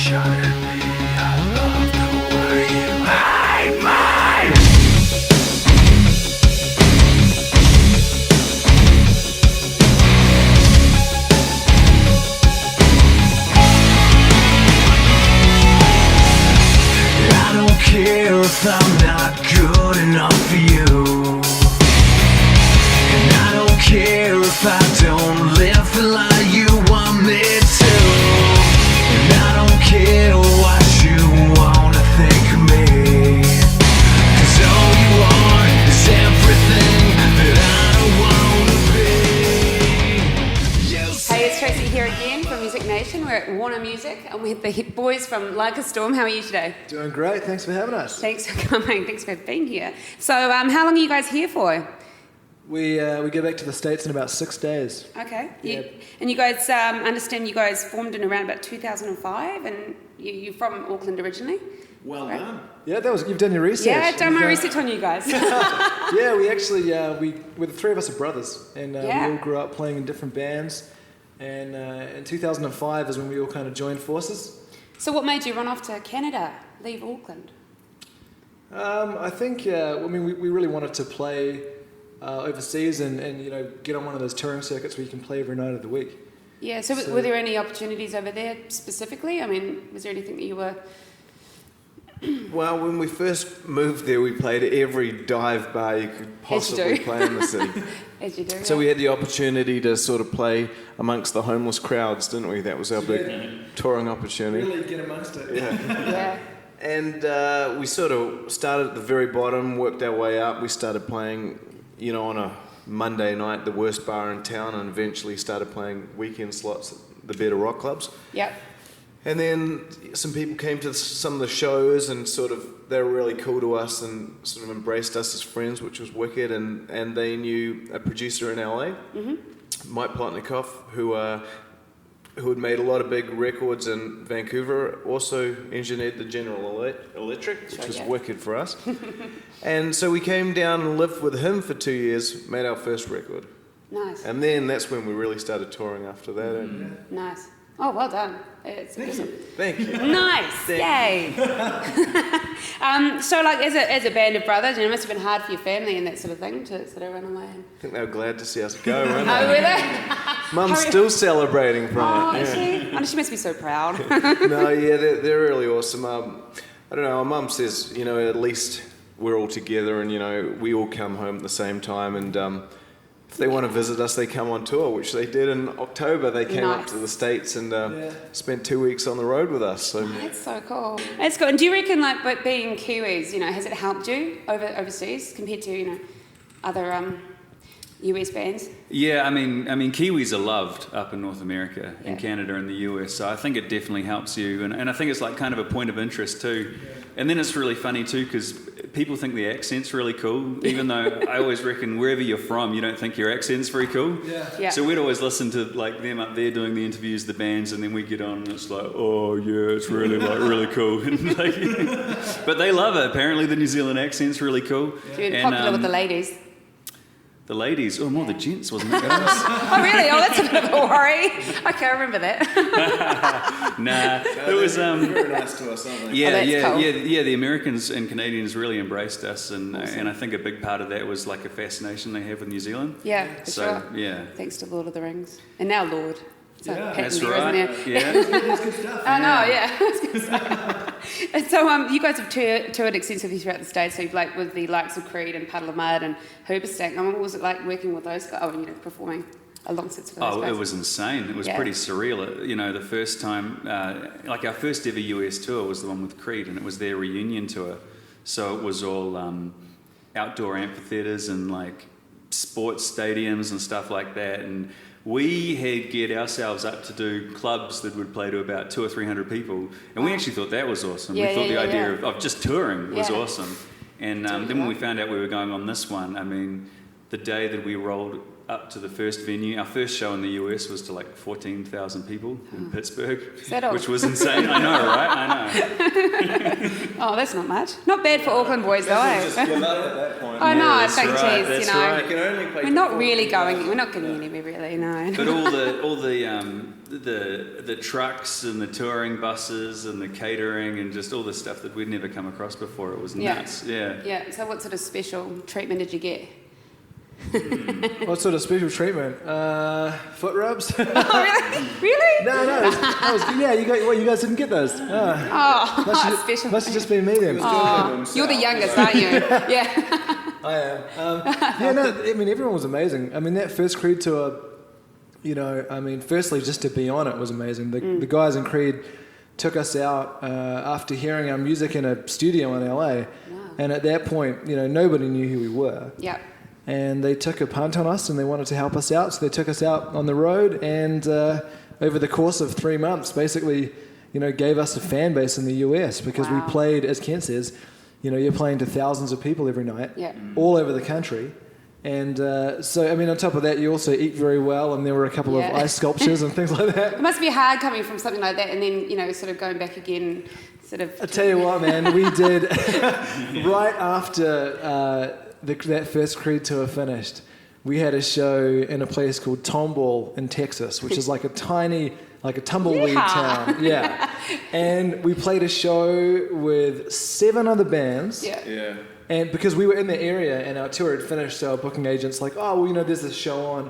shouldn't be. I love the way you hide mine. I don't care if I'm not good enough for you, and I don't care if I don't live the life you want me to, and I don't care what you wanna think of me, 'cause all you want is everything that I don't wanna be. Hey, it's Tracy here again from Music Nation. We're at Warner Music and we have the hit boys from Like a Storm. How are you today? Doing great, thanks for having us. Thanks for coming. Thanks for being here. So, how long are you guys here for? We go back to the States in about 6 days. Okay. Yeah. And you guys, understand you guys formed in around about 2005, and you're from Auckland originally? Well Right. done. Yeah, you've done your research. Yeah, I've done my We've, research on you guys. Yeah, we actually, the three of us are brothers, and Yeah. we all grew up playing in different bands, and in 2005 is when we all kind of joined forces. So what made you run off to Canada, leave Auckland? I think, we really wanted to play overseas and get on one of those touring circuits where you can play every night of the week. Yeah, so were there any opportunities over there specifically? I mean, was there anything that you were... Well, when we first moved there, we played at every dive bar you could possibly do. play in the city. As you do, So yeah. we had the opportunity to sort of play amongst the homeless crowds, didn't we? That was our big touring opportunity. Really get amongst it. Yeah. Yeah. And we sort of started at the very bottom, worked our way up. We started playing, on a Monday night, the worst bar in town, and eventually started playing weekend slots at the better rock clubs. Yep. And then some people came to some of the shows and sort of, they were really cool to us and sort of embraced us as friends, which was wicked. And they knew a producer in LA, Mike Plotnikoff, who had made a lot of big records in Vancouver, also engineered the General Electric, which was yeah. wicked for us. And so we came down and lived with him for 2 years, made our first record. Nice. And then that's when we really started touring after that. And Nice. Oh, well done. It's awesome. thank you. Nice. Yay. So, like, as a band of brothers, it must have been hard for your family and that sort of thing to sort of run away. I think they were glad to see us go, weren't Oh, they? were they? Mum's still celebrating from Oh, it. is Yeah. she? Oh, she must be so proud. No, yeah, they're really awesome. I don't know, our mum says, at least we're all together and, we all come home at the same time. And if they want to visit us, they come on tour, which they did in October. They came up Nice. to the States and spent 2 weeks on the road with us. So That's so cool. That's cool. And do you reckon, like, but being Kiwis, has it helped you overseas compared to, other US bands? Yeah, I mean, Kiwis are loved up in North America, in Canada and the US, so I think it definitely helps you, and I think it's like kind of a point of interest too. And then it's really funny too, because people think the accent's really cool, even though I always reckon wherever you're from, you don't think your accent's very cool. Yeah. So we'd always listen to like them up there doing the interviews, the bands, and then we get on and it's like, oh yeah, it's really really cool. And like, but they love it. Apparently the New Zealand accent's really cool. You're popular with the ladies. The ladies, more the gents, wasn't it, guys? Oh, really? Oh, that's a bit of a worry. Okay, I remember that. It was very nice to us, aren't they? Yeah, that's cool. yeah. The Americans and Canadians really embraced us, and I think a big part of that was like a fascination they have with New Zealand. Yeah, for So sure. yeah, Thanks to Lord of the Rings. And now Lord. So that's patent there, right. isn't there? Yeah, It's good stuff. I know, yeah. I was gonna say. And so you guys have toured extensively throughout the States, so you've like with the likes of Creed and Puddle of Mud and Hoobastank. What was it like working with those guys? performing alongside some of those guys? it was insane. It was Yeah. pretty surreal. The first time, like our first ever US tour was the one with Creed, and it was their reunion tour. So it was all outdoor amphitheaters and like sports stadiums and stuff like that, and we had geared ourselves up to do clubs that would play to about 200 or 300 people, and we actually thought that was awesome. Yeah, we thought yeah, the idea yeah. of just touring was Yeah. awesome. And then when we found out we were going on this one, I mean, the day that we rolled up to the first venue, our first show in the US was to like 14,000 people in Pittsburgh, that all? which was insane. I know, right? I know. Oh, that's not much. Not bad for Auckland boys, though, Just eh? give up at that point. I know, that's I think, right, geez, that's right. You can only play We're not really going, we're not getting anywhere, really, no. But all the the trucks and the touring buses and the catering and just all the stuff that we'd never come across before. It was nuts. Yeah. Yeah. So what sort of special treatment did you get? What sort of special treatment? Foot rubs? Oh, really? Really? No, that was good. Yeah, you guys didn't get those. Oh, special. Must have just been me then. Oh, you're the youngest, aren't you? Yeah. I am. Yeah, no, I mean, everyone was amazing. I mean, that first Creed tour, firstly, just to be on it was amazing. The guys in Creed took us out after hearing our music in a studio in LA. Wow. And at that point, nobody knew who we were. Yeah. And they took a punt on us and they wanted to help us out. So they took us out on the road and over the course of 3 months, basically, gave us a fan base in the US because we played, as Kent says, you're playing to thousands of people every night, all over the country. And so, I mean, on top of that, you also eat very well, and there were a couple of ice sculptures and things like that. It must be hard coming from something like that and then, sort of going back again, sort of... I tell you what, man, we did, right after that first Creed tour finished, we had a show in a place called Tomball in Texas, which is like a tiny, like a tumbleweed town. Yeah. And we played a show with 7 other bands. Yeah. And because we were in the area and our tour had finished, so our booking agent's like, oh, well, there's this show on.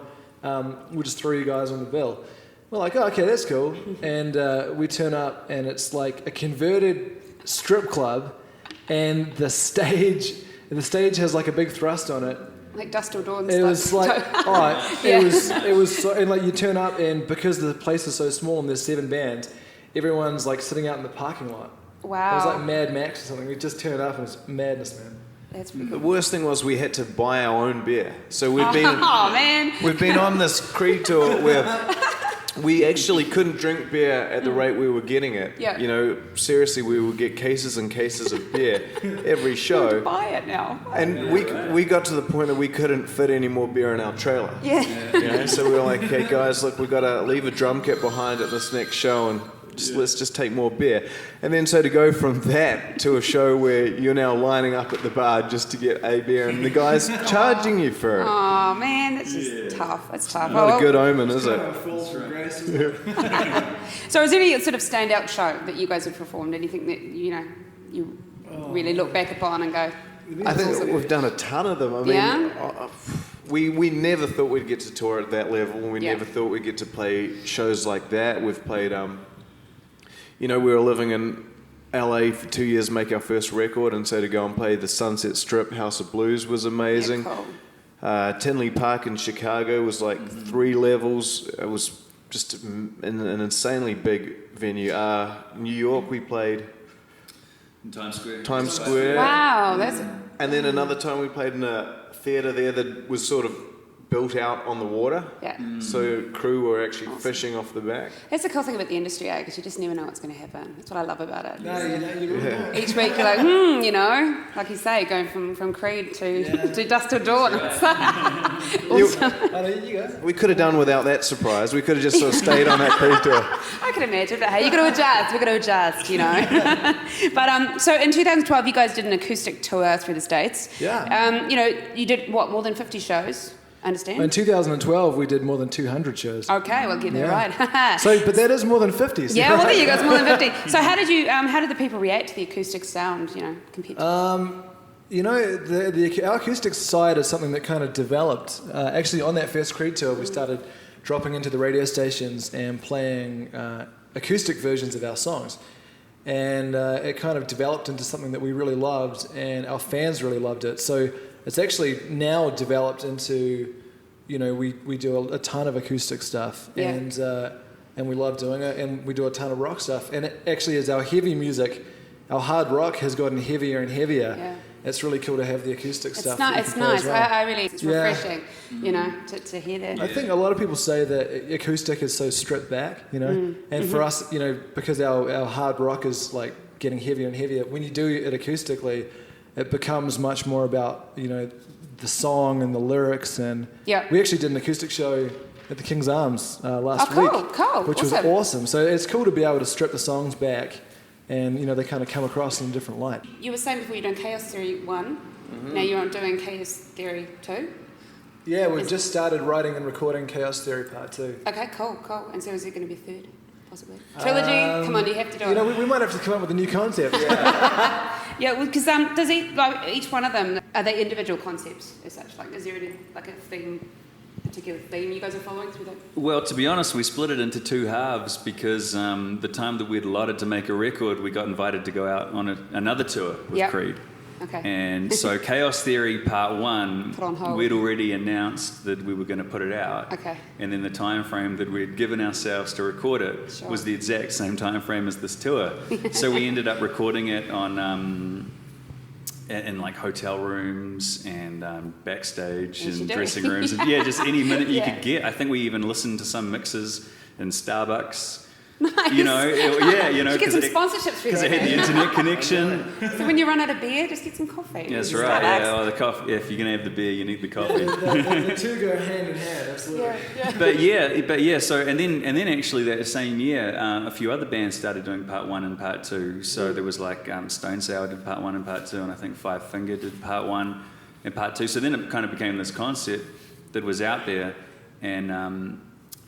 We'll just throw you guys on the bill. We're like, oh, okay, that's cool. And we turn up and it's like a converted strip club and the stage has like a big thrust on it. Like Dust Till Dawn. It was like, it was so, and like you turn up and because the place is so small and there's 7 bands, everyone's like sitting out in the parking lot. Wow. It was like Mad Max or something. We just turned up and it was madness, man. That's pretty The cool. worst thing was we had to buy our own beer. So we've been man. we've been on this Creed tour where we actually couldn't drink beer at the rate we were getting it. Yeah. Seriously, we would get cases and cases of beer every show. Buy it now. And we got to the point that we couldn't fit any more beer in our trailer. Yeah. So we were like, okay, guys, look, we've got to leave a drum kit behind at this next show and let's just take more beer. And then so to go from that to a show where you're now lining up at the bar just to get a beer and the guy's charging you for it. Oh, man, that's just tough. That's tough. Not a good omen, is it? So is there any sort of standout show that you guys have performed? Anything that, you really look back upon and go, I think that we've done a ton of them. I mean, we never thought we'd get to tour at that level. We never thought we'd get to play shows like that. We've played, we were living in LA for 2 years, make our first record, and so to go and play the Sunset Strip House of Blues was amazing. Yeah, cool. Tinley Park in Chicago was like 3 levels. It was just an insanely big venue. New York, we played In Times Square. Times Square. Wow, that's... And then another time we played in a theatre there that was sort of built out on the water. Yeah. So crew were actually fishing off the back. That's the cool thing about the industry, because you just never know what's going to happen. That's what I love about it. No, you really Each week you're like, like you say, going from Creed to Dust Till Dawn. you go. We could have done without that surprise. We could have just sort of stayed on that Creed tour. I can imagine, but hey, you got to adjust. We've got to adjust, But so in 2012, you guys did an acoustic tour through the States. Yeah. You did what, more than 50 shows? I understand. In 2012, we did more than 200 shows. Okay, well, get that right. But that is more than 50. So. Yeah, well, there you go. It's more than 50. So how did you? How did the people react to the acoustic sound? Compared to. Our acoustic side is something that kind of developed. Actually, on that first Creed tour, we started dropping into the radio stations and playing acoustic versions of our songs. And it kind of developed into something that we really loved, and our fans really loved it. So it's actually now developed into, we do a ton of acoustic stuff, and we love doing it, and we do a ton of rock stuff. And it actually, as our heavy music, our hard rock has gotten heavier and heavier. Yeah. It's really cool to have the acoustic stuff. It's nice. Well. I really, it's refreshing, to hear that. I think a lot of people say that acoustic is so stripped back, and for us, because our hard rock is like getting heavier and heavier. When you do it acoustically, it becomes much more about the song and the lyrics. And we actually did an acoustic show at the King's Arms last week, which was awesome. So it's cool to be able to strip the songs back. And, they kind of come across in a different light. You were saying before you're doing Chaos Theory 1, now you're doing Chaos Theory 2? Yeah, we've just started writing and recording Chaos Theory Part 2. Okay, cool. And so is there going to be a third, possibly? Trilogy? Come on, you have to do it. We might have to come up with a new concept. Yeah, well, because does each one of them, are they individual concepts as such? Like, is there any, like a particular theme you guys are following through that? Well, to be honest, we split it into two halves because the time that we'd allotted to make a record, we got invited to go out on another tour with Creed. Okay. And so Chaos Theory Part 1, Put on hold. we'd already announced that we were going to put it out. Okay. And then the time frame that we'd given ourselves to record it was the exact same time frame as this tour. So we ended up recording it on in like hotel rooms and backstage and dressing rooms. And just any minute you could get. I think we even listened to some mixes in Starbucks. Nice. You know, get some sponsorships for because it had the internet connection. So when you run out of beer, just get some coffee. That's right. Yeah, the coffee. If you're gonna have the beer, you need the coffee. The two go hand in hand, absolutely. But yeah. So and then actually that same year, a few other bands started doing Part 1 and Part 2. So there was like Stone Sour did Part 1 and Part 2, and I think Five Finger did Part 1 and Part 2. So then it kind of became this concept that was out there, and.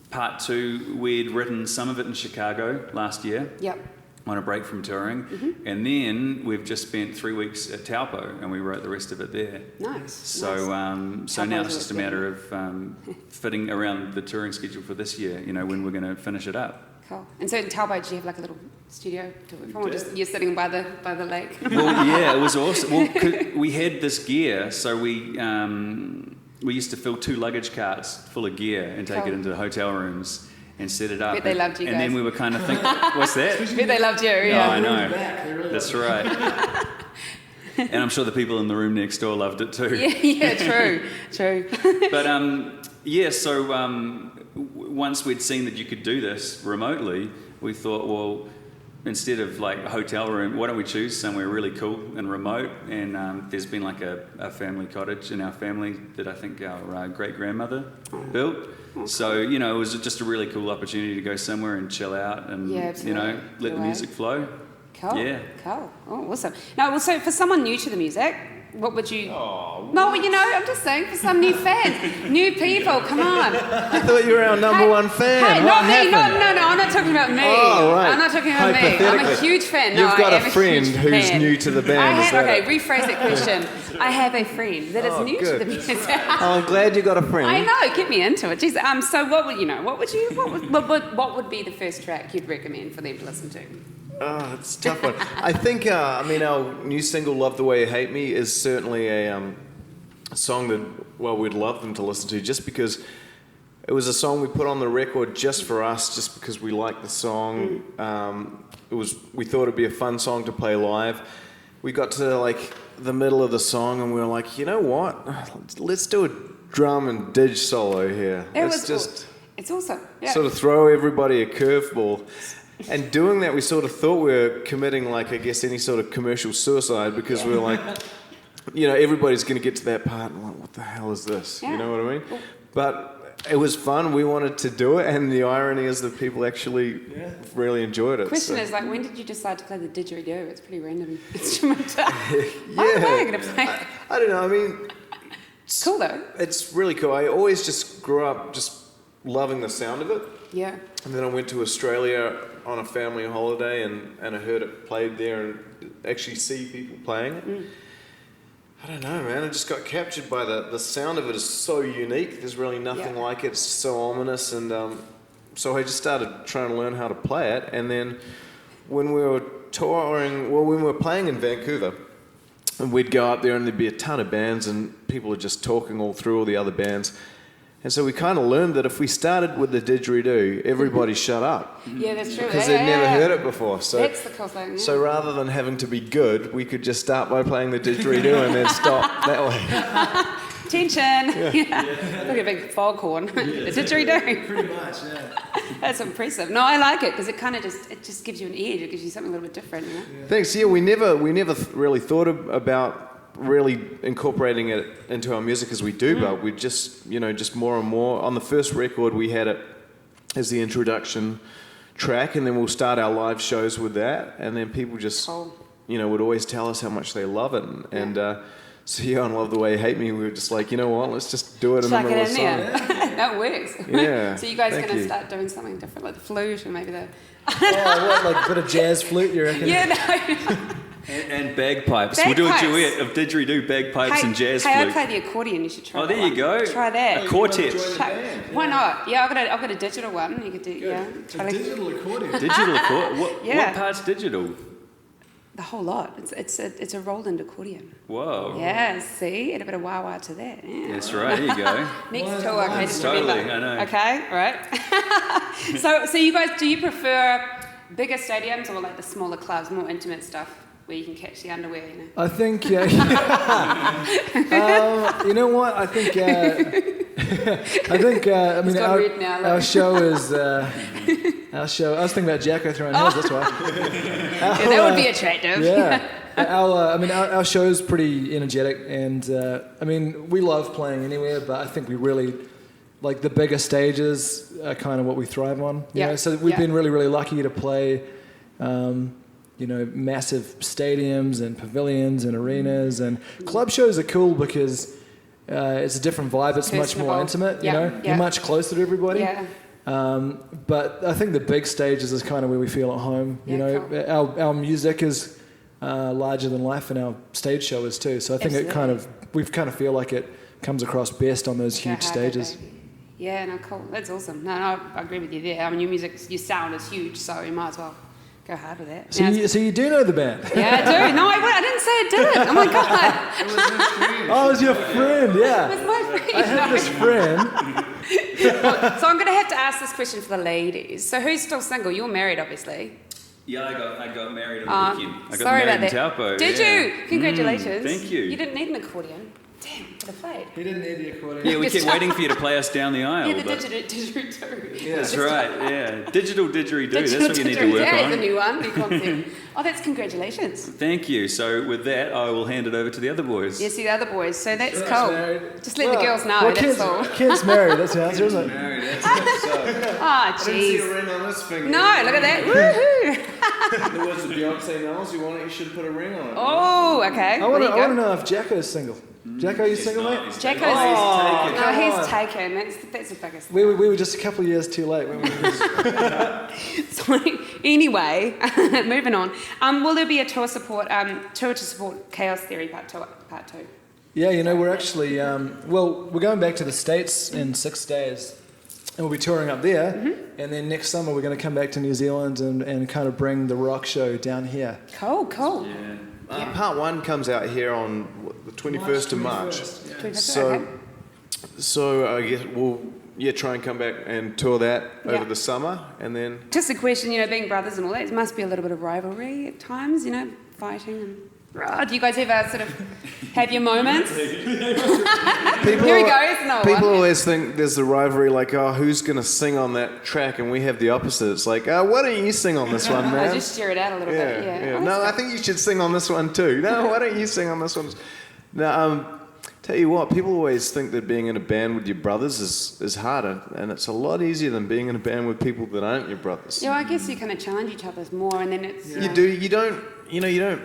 Part 2, we'd written some of it in Chicago last year. Yep. On a break from touring. Mm-hmm. And then we've just spent 3 weeks at Taupo and we wrote the rest of it there. Nice. So now it's just a matter of fitting around the touring schedule for this year, when we're going to finish it up. Cool. And so in Taupo, did you have like a little studio to work from, or just you're sitting by the lake? Well, yeah, it was awesome. Well, we had this gear, so we used to fill 2 luggage carts full of gear and take it into the hotel rooms and set it up. Bet they loved you guys. And then we were kind of thinking, what's that? Bet they loved you, yeah. Oh, I know. That's right. And I'm sure the people in the room next door loved it too. Yeah, true. But so once we'd seen that you could do this remotely, we thought, well, instead of like a hotel room, why don't we choose somewhere really cool and remote? And there's been like a family cottage in our family that I think our great-grandmother built. So, it was just a really cool opportunity to go somewhere and chill out and, let the music flow. Cool. Yeah. Cool. Oh, awesome. Now, so for someone new to the music, what would you... Oh, no, I'm just saying, for some new fans, new people, come on. I thought you were our number one fan. Hey, what not me, happened? no, I'm not talking about me. Oh, right. I'm not talking about me. I'm a huge fan. No, You've got I am a friend huge who's fan. new to the band. Rephrase that question. I have a friend that is new to the music. I'm glad you got a friend. I know, get me into it. Jeez, so what would be the first track you'd recommend for them to listen to? Oh, it's a tough one. I think, our new single, Love the Way You Hate Me, is certainly a song that, we'd love them to listen to, just because it was a song we put on the record just for us, just because we liked the song. We thought it'd be a fun song to play live. We got to, like, the middle of the song, and we were like, you know what? Let's do a drum and dig solo here. It's awesome. Yeah. Sort of throw everybody a curveball. And doing that, we sort of thought we were committing, like, I guess, any sort of commercial suicide, because we were like, everybody's going to get to that part and like, what the hell is this? Yeah. You know what I mean? But it was fun. We wanted to do it, and the irony is that people actually really enjoyed it. The question is, like, when did you decide to play the didgeridoo? It's a pretty random instrument. Why am I going to play? I don't know. I mean, it's cool though. It's really cool. I always just grew up just loving the sound of it. Yeah. And then I went to Australia on a family holiday and I heard it played there and actually see people playing it. I don't know, man. I just got captured by the sound of it. Is so unique. There's really nothing like it. It's so ominous. And so I just started trying to learn how to play it. And then when we were touring, when we were playing in Vancouver, and we'd go up there and there'd be a ton of bands and people are just talking all through all the other bands. And so we kind of learned that if we started with the didgeridoo, everybody shut up. Yeah, that's true. Because they'd never heard it before. So that's the cool thing. Yeah. So rather than having to be good, we could just start by playing the didgeridoo and then stop that way. Attention! Yeah. Look at a big foghorn. The didgeridoo. Pretty much, yeah. That's impressive. No, I like it because it kind of just gives you an edge. It gives you something a little bit different. Thanks. Yeah, we never really thought about really incorporating it into our music as we do, but we just more and more. On the first record, we had it as the introduction track, and then we'll start our live shows with that, and then people just would always tell us how much they love it, and See You on Love the Way You Hate Me. We were just like, you know what? Let's just do it in the Chuck middle it of in the song. there. That works. Yeah, So you guys are thank going to you. start doing something different, like the flute or maybe the... Oh, what, like a bit of jazz flute, you reckon? Yeah, no. And bagpipes. We'll do a Bagpipes. duet of didgeridoo, bagpipes, and jazz hey, I flute. play the accordion. You should try. Oh, that there you one. go. Try that. A quartet. Why not? Yeah, I've got a digital one. You could do. Yeah. A digital accordion. Digital accordion. Yeah. What part's digital? The whole lot. It's a Roland accordion. Whoa. Yeah. See, add a bit of wah wah to that. Yeah. That's right. There you go. Next tour, okay, just Totally, remember. I know. Okay, right. So you guys, do you prefer bigger stadiums or like the smaller clubs, more intimate stuff where you can catch the underwear? You know. I think, you know what? I think, I mean, got red now, our look. show is, our show, I was thinking about Jacko throwing his, that's why. Yeah, that would be attractive. Yeah. Our show's pretty energetic, and I mean, we love playing anywhere, but I think we really, like, the bigger stages are kind of what we thrive on. You Yeah. know? So we've Yeah. been really, really lucky to play, you know, massive stadiums and pavilions and arenas, and club shows are cool because it's a different vibe. It's much more Personable. intimate. Yeah, You know, yeah. you're much closer to everybody. Yeah. But I think the big stages is kind of where we feel at home. You Yeah, know, cool. our music is larger than life, and our stage show is too. So I think we kind of feel like it comes across best on those Go huge harder, stages. baby. Yeah, no, cool. That's awesome. No, I agree with you there. I mean, your sound is huge, so you might as well go hard with that. So, Yeah, you do know the band? yeah, I do. No, I didn't say I didn't. Oh my god, Oh, it was your friend, yeah. it's my friend. I have this friend. So I'm going to have to ask this question for the ladies. So who's still single? You're married, obviously. Yeah, I got married on the weekend. I got Sorry married about that. in Taupo. Did yeah. you? Congratulations. Thank you. You didn't need an accordion. Damn, could have played. He didn't need the accordion. Yeah, we kept waiting for you to play us down the aisle. Yeah, the but didgeridoo. that's right, yeah. Digital didgeridoo, that's what you need to work That is a on. new one, new concept. Oh, that's congratulations. Thank you. So with that, I will hand it over to the other boys. Yes, the other boys. So that's Ken's cool. married. Just let the girls know, Well, that's all. Kent's married, that's the answer, isn't it? Married, that's so. Ah, I didn't see a jeez. ring on this finger. No, look at that. Woohoo! There was the Beyonce nails. You want it? You should put a ring on it. Oh, okay. I want There to you go. know if Jacko's single. Jacko, are you single, mate? Jacko's Oh, no, come he's on. taken. That's the biggest. We were just a couple of years too late, weren't we? So anyway, moving on. Will there be a tour to support Chaos Theory Part 2? Yeah, you know, we're actually, we're going back to the States in 6 days, and we'll be touring up there, and then next summer we're going to come back to New Zealand and kind of bring the rock show down here. Cool. Part 1 comes out here on the 21st of March. Okay. So I guess we'll try and come back and tour that Yeah. over the summer, and then Just a question, you know, being brothers and all that, it must be a little bit of rivalry at times, you know, fighting and... Do you guys ever sort of have your moments? people Here we go, it's another people one. always think there's the rivalry, like, oh, who's gonna sing on that track, and we have the opposite. It's like, oh, why don't you sing on this one, I man? just steer it out a little bit, yeah. Oh, No, I that's think you should sing on this one too. No, why don't you sing on this one? Now, tell you what, people always think that being in a band with your brothers is harder, and it's a lot easier than being in a band with people that aren't your brothers. Yeah, well, I guess you kind of challenge each other more, and then it's... You don't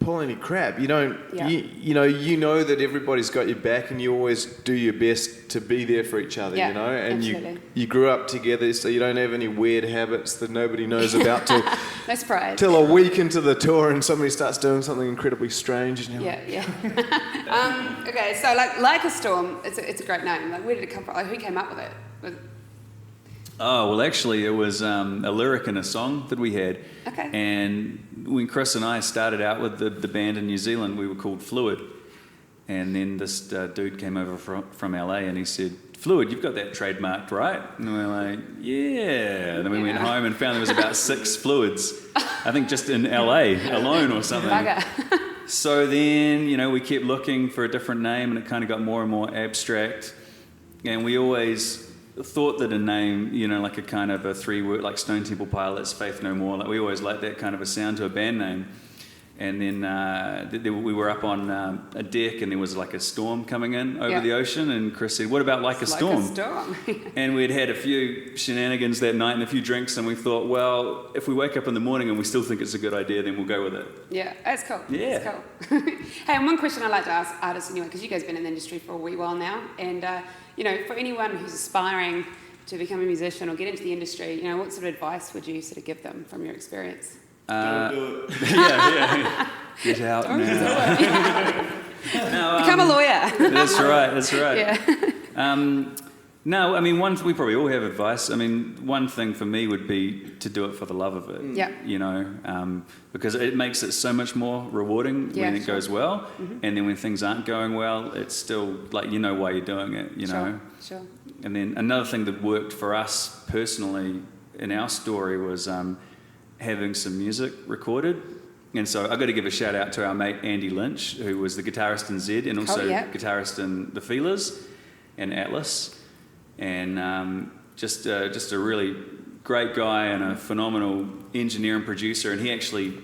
pull any crap. You don't. Yeah. You know that everybody's got your back, and you always do your best to be there for each other. Yeah, You know, and absolutely. you grew up together, so you don't have any weird habits that nobody knows about till No surprise. till a week into the tour, and somebody starts doing something incredibly strange, and you're like, Yeah. Okay, so like a Storm, it's a great name. Like, where did it come from? Like, who came up with it? Oh, well, actually, it was a lyric in a song that we had. Okay. And when Chris and I started out with the band in New Zealand, we were called Fluid. And then this dude came over from LA and he said, Fluid, you've got that trademarked, right? And we were like, yeah. And then we went home and found there was about 6 Fluids, I think just in LA alone or something. Bugger. So then, we kept looking for a different name and it kind of got more and more abstract. And we always thought that a name, like a kind of a 3-word, like Stone Temple Pilots, Faith No More, like we always liked that kind of a sound to a band name. And then we were up on a deck, and there was like a storm coming in over the ocean. And Chris said, "What about like a storm?" Like a storm. And we'd had a few shenanigans that night and a few drinks, and we thought, well, if we wake up in the morning and we still think it's a good idea, then we'll go with it. Yeah, that's cool. Yeah. That's cool. Hey, and one question I like to ask artists anyway, because you guys have been in the industry for a wee while now, and for anyone who's aspiring to become a musician or get into the industry, what sort of advice would you sort of give them from your experience? Don't do it. Yeah. Get out now. No, Become a lawyer. That's right. Yeah. No, I mean, we probably all have advice. I mean, one thing for me would be to do it for the love of it. Yeah. Because it makes it so much more rewarding when it goes well. Mm-hmm. And then when things aren't going well, it's still like, you know why you're doing it, you know. Sure. And then another thing that worked for us personally in our story was having some music recorded. And so I've got to give a shout out to our mate Andy Lynch, who was the guitarist in Zed and also guitarist in The Feelers and Atlas. And just a really great guy and a phenomenal engineer and producer. And he actually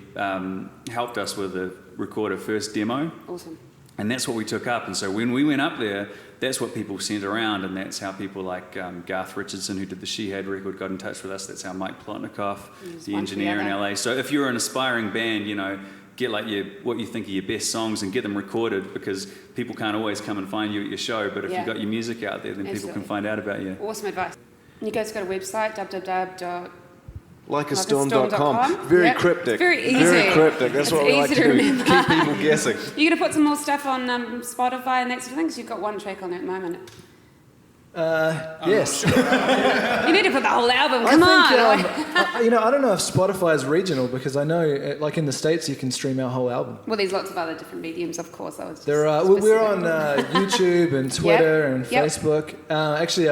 helped us with record our first demo. Awesome. And that's what we took up. And so when we went up there, that's what people sent around, and that's how people like Garth Richardson, who did the She Had record, got in touch with us. That's how Mike Plotnikoff, the engineer in LA. So if you're an aspiring band, get like what you think are your best songs and get them recorded, because people can't always come and find you at your show. But if you've got your music out there, then people can find out about you. Awesome advice. You guys got a website, www. Likeastorm.com. Very cryptic. Very easy. Very cryptic. That's what we like to do. Remember. Keep people guessing. You're going to put some more stuff on Spotify and that sort of thing, because you've got one track on there at the moment. Yes. You need to put the whole album. Come on. I don't know if Spotify is regional, because I know, like in the States, you can stream our whole album. Well, there's lots of other different mediums, of course. We're on YouTube and Twitter and Facebook. Actually,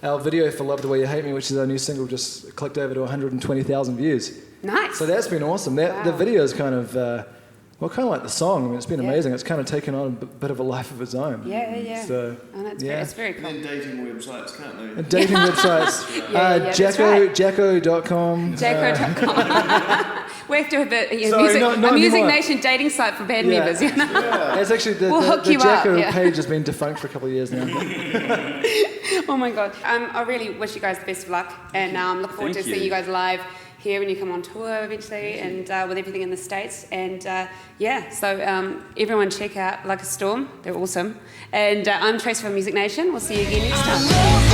our video for Love the Way You Hate Me, which is our new single, just clicked over to 120,000 views. Nice. So that's been awesome. The video is kind of kind of like the song. I mean, it's been amazing. It's kind of taken on a bit of a life of its own. Yeah. So, it's very cool. And dating websites, can't they? And dating websites. Jacko.com. Jacko.com. We have to have a Music Nation dating site for band members. It's actually the Jacko page has been defunct for a couple of years now. Oh my God. I really wish you guys the best of luck, and look forward to seeing you guys live here when you come on tour eventually, and with everything in the States. And so everyone check out Like a Storm. They're awesome. And I'm Trace from Music Nation. We'll see you again next time.